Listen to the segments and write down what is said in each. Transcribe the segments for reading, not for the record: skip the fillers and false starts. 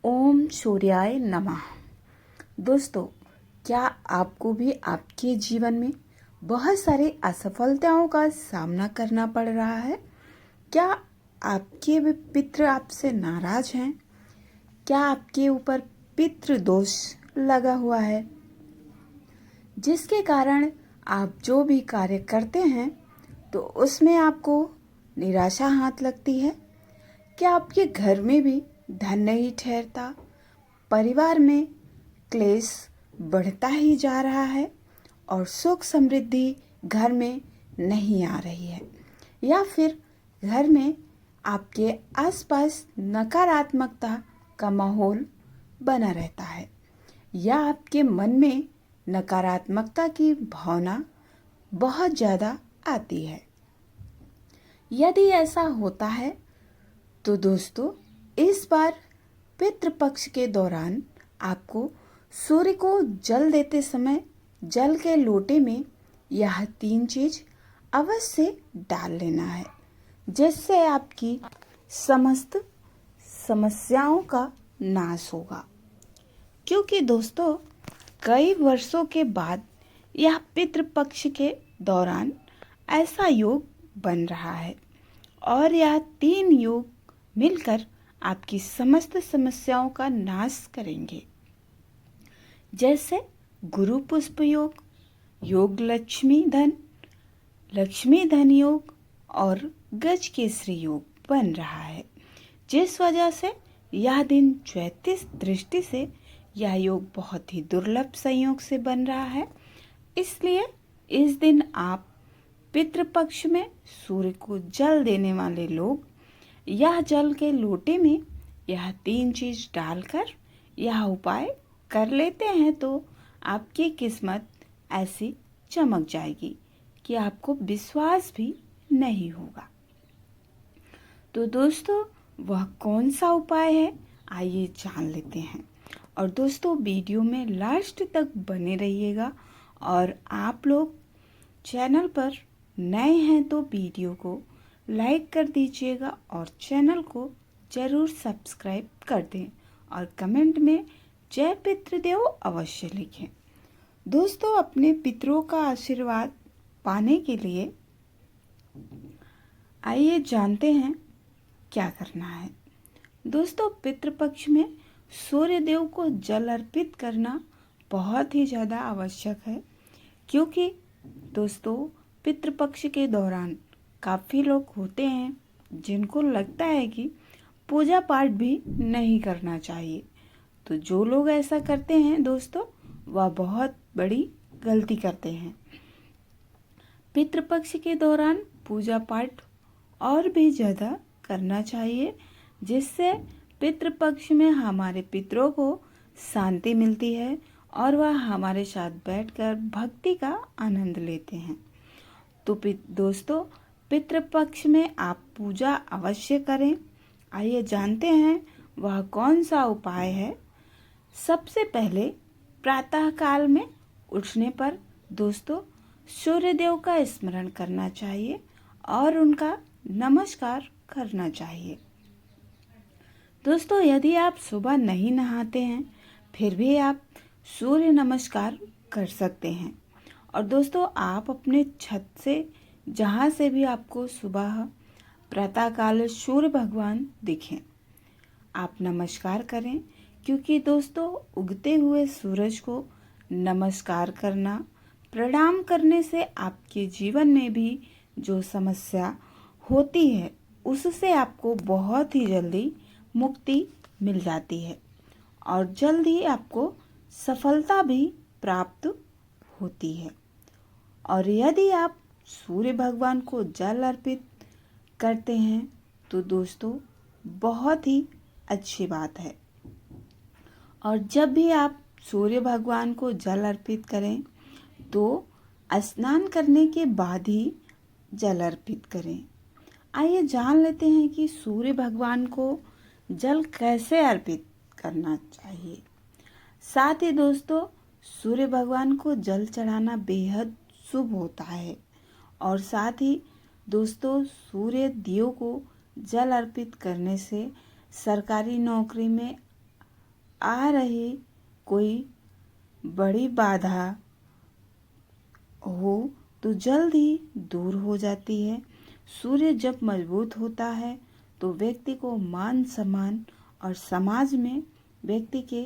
ओम सूर्याय नमः। दोस्तों, क्या आपको भी आपके जीवन में बहुत सारी असफलताओं का सामना करना पड़ रहा है? क्या आपके भी पितृ आपसे नाराज हैं? क्या आपके ऊपर पितृ दोष लगा हुआ है, जिसके कारण आप जो भी कार्य करते हैं तो उसमें आपको निराशा हाथ लगती है? क्या आपके घर में भी धन नहीं ठहरता, परिवार में क्लेश बढ़ता ही जा रहा है और सुख समृद्धि घर में नहीं आ रही है, या फिर घर में आपके आसपास नकारात्मकता का माहौल बना रहता है, या आपके मन में नकारात्मकता की भावना बहुत ज़्यादा आती है? यदि ऐसा होता है तो दोस्तों, इस बार पितृपक्ष के दौरान आपको सूर्य को जल देते समय जल के लोटे में यह 3 चीज अवश्य डाल लेना है, जिससे आपकी समस्त समस्याओं का नाश होगा। क्योंकि दोस्तों, कई वर्षों के बाद यह पितृपक्ष के दौरान ऐसा योग बन रहा है और यह 3 योग मिलकर आपकी समस्त समस्याओं का नाश करेंगे। जैसे गुरु पुष्प योग, योग लक्ष्मी धन योग और गज केसरी योग बन रहा है, जिस वजह से यह दिन ज्योतिष दृष्टि से यह योग बहुत ही दुर्लभ संयोग से बन रहा है। इसलिए इस दिन आप पितृपक्ष में सूर्य को जल देने वाले लोग यह जल के लोटे में यह 3 चीज डालकर यह उपाय कर लेते हैं तो आपकी किस्मत ऐसी चमक जाएगी कि आपको विश्वास भी नहीं होगा। तो दोस्तों, वह कौन सा उपाय है, आइए जान लेते हैं। और दोस्तों, वीडियो में लास्ट तक बने रहिएगा। और आप लोग चैनल पर नए हैं तो वीडियो को लाइक कर दीजिएगा और चैनल को जरूर सब्सक्राइब कर दें और कमेंट में जय पितृदेव अवश्य लिखें। दोस्तों, अपने पितरों का आशीर्वाद पाने के लिए आइए जानते हैं क्या करना है। दोस्तों, पितृपक्ष में सूर्य देव को जल अर्पित करना बहुत ही ज़्यादा आवश्यक है, क्योंकि दोस्तों पितृपक्ष के दौरान काफ़ी लोग होते हैं जिनको लगता है कि पूजा पाठ भी नहीं करना चाहिए। तो जो लोग ऐसा करते हैं दोस्तों, वह बहुत बड़ी गलती करते हैं। पितृपक्ष के दौरान पूजा पाठ और भी ज़्यादा करना चाहिए, जिससे पितृपक्ष में हमारे पितरों को शांति मिलती है और वह हमारे साथ बैठकर भक्ति का आनंद लेते हैं। तो दोस्तों, पितृपक्ष में आप पूजा अवश्य करें। आइए जानते हैं वह कौन सा उपाय है। सबसे पहले प्रातः काल में उठने पर दोस्तों सूर्य देव का स्मरण करना चाहिए और उनका नमस्कार करना चाहिए। दोस्तों, यदि आप सुबह नहीं नहाते हैं फिर भी आप सूर्य नमस्कार कर सकते हैं। और दोस्तों, आप अपने छत से जहाँ से भी आपको सुबह प्रातःकाल सूर्य भगवान दिखें, आप नमस्कार करें। क्योंकि दोस्तों, उगते हुए सूरज को नमस्कार करना, प्रणाम करने से आपके जीवन में भी जो समस्या होती है उससे आपको बहुत ही जल्दी मुक्ति मिल जाती है और जल्द ही आपको सफलता भी प्राप्त होती है। और यदि आप सूर्य भगवान को जल अर्पित करते हैं तो दोस्तों बहुत ही अच्छी बात है। और जब भी आप सूर्य भगवान को जल अर्पित करें तो स्नान करने के बाद ही जल अर्पित करें। आइए जान लेते हैं कि सूर्य भगवान को जल कैसे अर्पित करना चाहिए। साथ ही दोस्तों, सूर्य भगवान को जल चढ़ाना बेहद शुभ होता है। और साथ ही दोस्तों, सूर्य देव को जल अर्पित करने से सरकारी नौकरी में आ रही कोई बड़ी बाधा हो तो जल्द ही दूर हो जाती है। सूर्य जब मजबूत होता है तो व्यक्ति को मान सम्मान और समाज में व्यक्ति के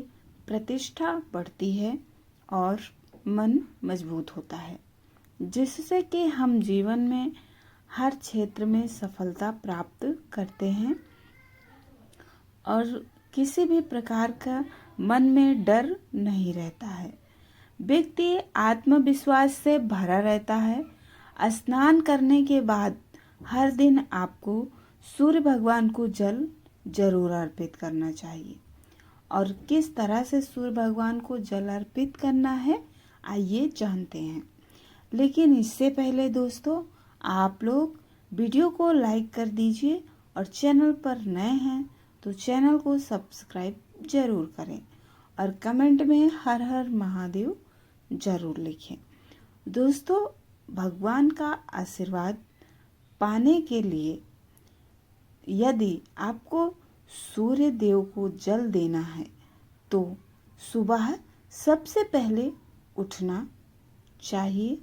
प्रतिष्ठा बढ़ती है और मन मजबूत होता है, जिससे कि हम जीवन में हर क्षेत्र में सफलता प्राप्त करते हैं और किसी भी प्रकार का मन में डर नहीं रहता है। व्यक्ति आत्मविश्वास से भरा रहता है। स्नान करने के बाद हर दिन आपको सूर्य भगवान को जल जरूर अर्पित करना चाहिए। और किस तरह से सूर्य भगवान को जल अर्पित करना है, आइए जानते हैं। लेकिन इससे पहले दोस्तों, आप लोग वीडियो को लाइक कर दीजिए और चैनल पर नए हैं तो चैनल को सब्सक्राइब जरूर करें और कमेंट में हर हर महादेव जरूर लिखें। दोस्तों, भगवान का आशीर्वाद पाने के लिए यदि आपको सूर्य देव को जल देना है तो सुबह सबसे पहले उठना चाहिए,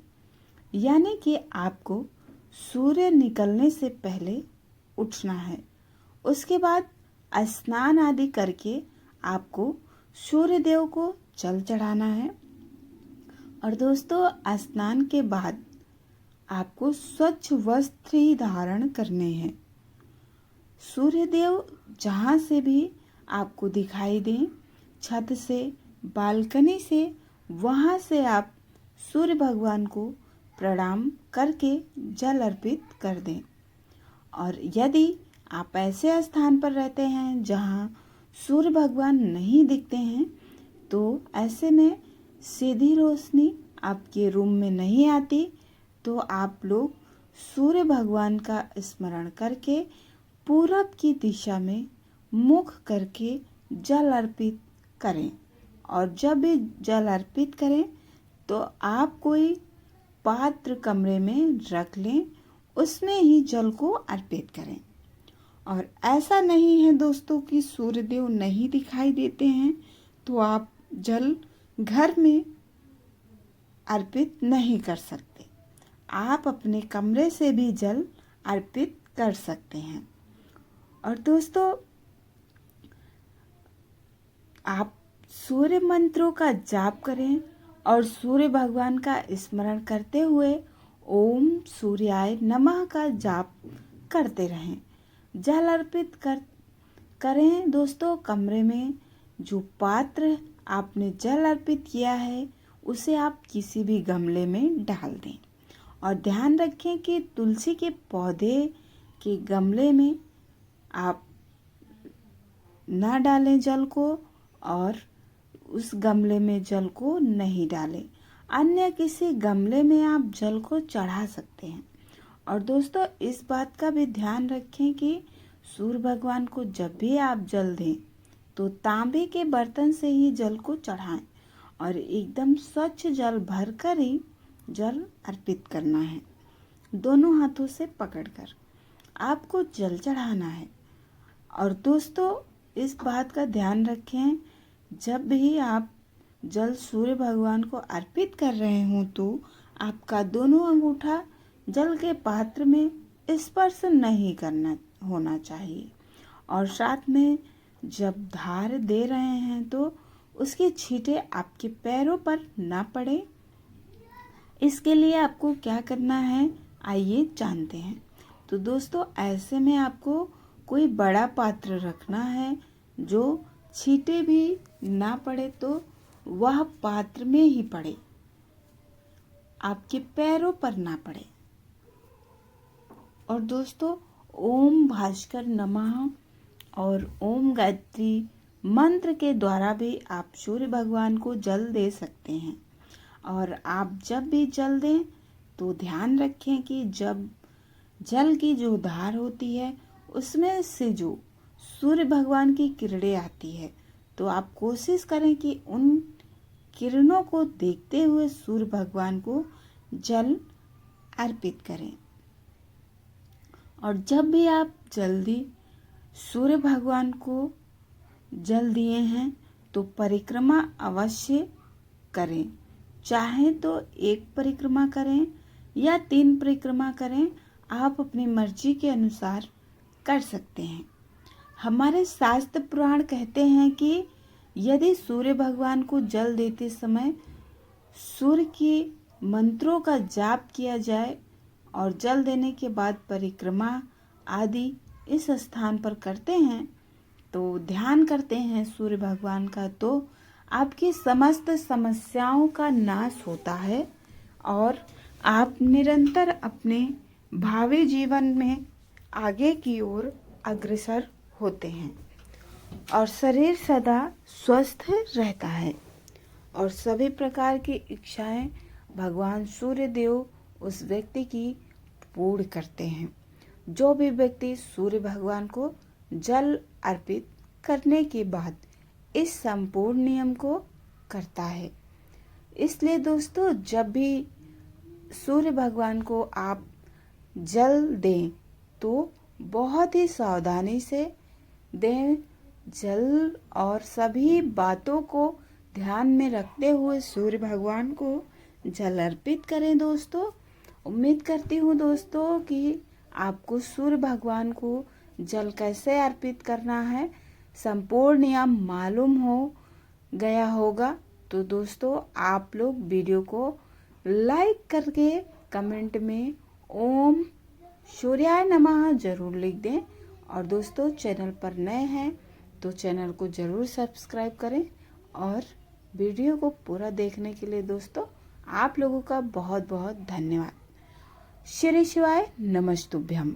यानी कि आपको सूर्य निकलने से पहले उठना है। उसके बाद स्नान आदि करके आपको सूर्य देव को जल चढ़ाना है। और दोस्तों, स्नान के बाद आपको स्वच्छ वस्त्र ही धारण करने हैं। सूर्य देव जहाँ से भी आपको दिखाई दें, छत से, बालकनी से, वहाँ से आप सूर्य भगवान को प्रणाम करके जल अर्पित कर दें। और यदि आप ऐसे स्थान पर रहते हैं जहाँ सूर्य भगवान नहीं दिखते हैं तो ऐसे में सीधी रोशनी आपके रूम में नहीं आती, तो आप लोग सूर्य भगवान का स्मरण करके पूरब की दिशा में मुख करके जल अर्पित करें। और जब भी जल अर्पित करें तो आप कोई पात्र कमरे में रख लें, उसमें ही जल को अर्पित करें। और ऐसा नहीं है दोस्तों कि सूर्यदेव नहीं दिखाई देते हैं तो आप जल घर में अर्पित नहीं कर सकते। आप अपने कमरे से भी जल अर्पित कर सकते हैं। और दोस्तों, आप सूर्य मंत्रों का जाप करें और सूर्य भगवान का स्मरण करते हुए ओम सूर्याय नमः का जाप करते रहें। जल अर्पित करें दोस्तों। कमरे में जो पात्र आपने जल अर्पित किया है उसे आप किसी भी गमले में डाल दें। और ध्यान रखें कि तुलसी के पौधे के गमले में आप ना डालें जल को, और उस गमले में जल को नहीं डालें। अन्य किसी गमले में आप जल को चढ़ा सकते हैं। और दोस्तों, इस बात का भी ध्यान रखें कि सूर्य भगवान को जब भी आप जल दें तो तांबे के बर्तन से ही जल को चढ़ाएं और एकदम स्वच्छ जल भरकर ही जल अर्पित करना है। दोनों हाथों से पकड़कर आपको जल चढ़ाना है। और दोस्तों, इस बात का ध्यान रखें, जब भी आप जल सूर्य भगवान को अर्पित कर रहे हों तो आपका दोनों अंगूठा जल के पात्र में स्पर्श नहीं करना होना चाहिए। और साथ में जब धार दे रहे हैं तो उसके छींटे आपके पैरों पर ना पड़े। इसके लिए आपको क्या करना है, आइए जानते हैं। तो दोस्तों, ऐसे में आपको कोई बड़ा पात्र रखना है जो छींटे भी ना पड़े, तो वह पात्र में ही पड़े, आपके पैरों पर ना पड़े। और दोस्तों, ओम भास्कर नमः और ओम गायत्री मंत्र के द्वारा भी आप सूर्य भगवान को जल दे सकते हैं। और आप जब भी जल दें तो ध्यान रखें कि जब जल की जो धार होती है उसमें से जो सूर्य भगवान की किरणें आती है, तो आप कोशिश करें कि उन किरणों को देखते हुए सूर्य भगवान को जल अर्पित करें। और जब भी आप जल्दी सूर्य भगवान को जल दिए हैं तो परिक्रमा अवश्य करें। चाहे तो 1 परिक्रमा करें या 3 परिक्रमा करें, आप अपनी मर्जी के अनुसार कर सकते हैं। हमारे शास्त्र पुराण कहते हैं कि यदि सूर्य भगवान को जल देते समय सूर्य के मंत्रों का जाप किया जाए और जल देने के बाद परिक्रमा आदि इस स्थान पर करते हैं, तो ध्यान करते हैं सूर्य भगवान का, तो आपकी समस्त समस्याओं का नाश होता है और आप निरंतर अपने भावी जीवन में आगे की ओर अग्रसर होते हैं और शरीर सदा स्वस्थ रहता है और सभी प्रकार की इच्छाएं भगवान सूर्य देव उस व्यक्ति की पूर्ण करते हैं। जो भी व्यक्ति सूर्य भगवान को जल अर्पित करने के बाद इस संपूर्ण नियम को करता है। इसलिए दोस्तों, जब भी सूर्य भगवान को आप जल दें तो बहुत ही सावधानी से दें जल और सभी बातों को ध्यान में रखते हुए सूर्य भगवान को जल अर्पित करें। दोस्तों, उम्मीद करती हूँ दोस्तों कि आपको सूर्य भगवान को जल कैसे अर्पित करना है संपूर्ण नियम मालूम हो गया होगा। तो दोस्तों, आप लोग वीडियो को लाइक करके कमेंट में ओम सूर्याय नमः जरूर लिख दें और दोस्तों, चैनल पर नए हैं तो चैनल को जरूर सब्सक्राइब करें और वीडियो को पूरा देखने के लिए दोस्तों आप लोगों का बहुत बहुत धन्यवाद। श्री शिवाय नमस्तुभ्यम।